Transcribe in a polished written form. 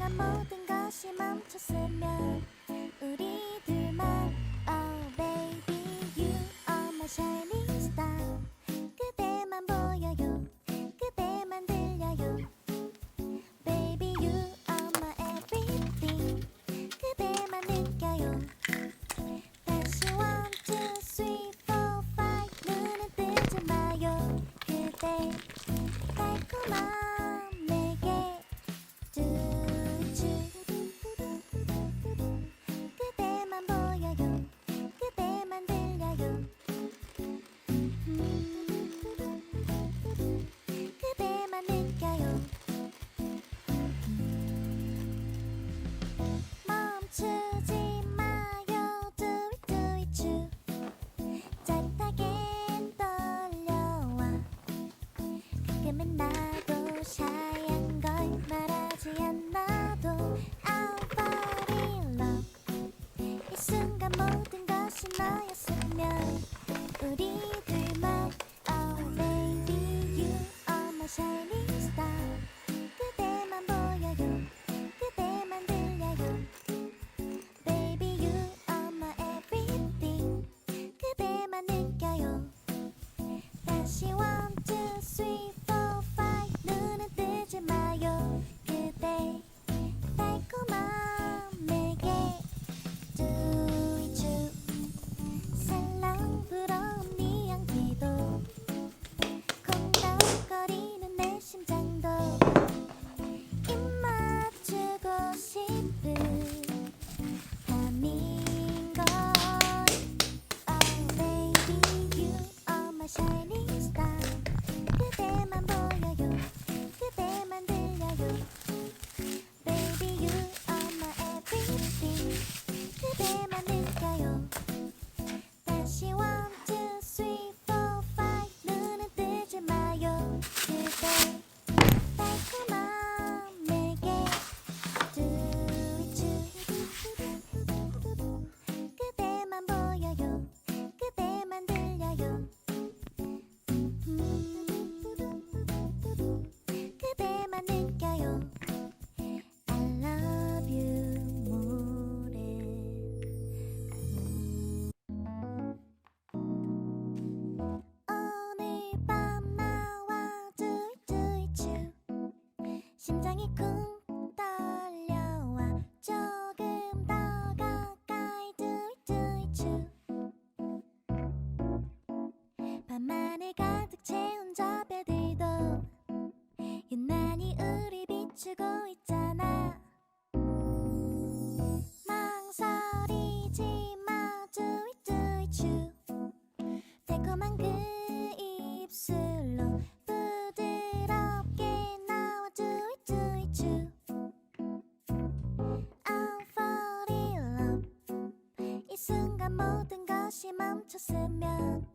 순간 모든 것이 멈췄으면 우리 둘만 Oh baby you are my shining star 그대만 보여요 그대만 들려요 Baby you are my everything 그대만 느껴요 다시 one two three four five 눈은 뜨지 마요 그대 달콤한 내게 그대만 보여요 그대만 들려요 그대만 느껴요 멈추지 마요 Do it do it true 짜릿하게 떨려와 가끔은 나도 샤이한 걸 말하지 않아도 I'll fall in love 이 순간 모든 것이 너였으면 우리 둘만 Oh baby you are my shining star 그대만 보여요 그대만 들려요 Baby you are my everything 그대만 느껴요 다시 one two three four five 눈은 뜨지 마요 그대 달콤한 내게 Do it true 살랑 불어온 네 향기도 콩닥거리는 내 심장도 입 맞추고 싶은 밤인 걸 Oh baby you are my shining star 그대만 보여요 그대만 들려요 Baby you are my everything 그대만 느껴요 다시 one two three four five 눈은 뜨지 마요 그대 달콤한 내게 Do it true 그대만 보여요 그대만 들려요 그대만 느껴요 I love you more 오늘 밤 나와 Do it do it true 심장이 쿵 떨려와 조금 더 가까이 Do it do it true 밤하늘 가득 채운 저 별들도 유난히 우리 비추고 있잖아 망설이지 마 Do it do it true 달콤한 그 입술로 부드럽게 나와 Do it do it true I'll fall in love 이 순간 모든 것이 멈췄으면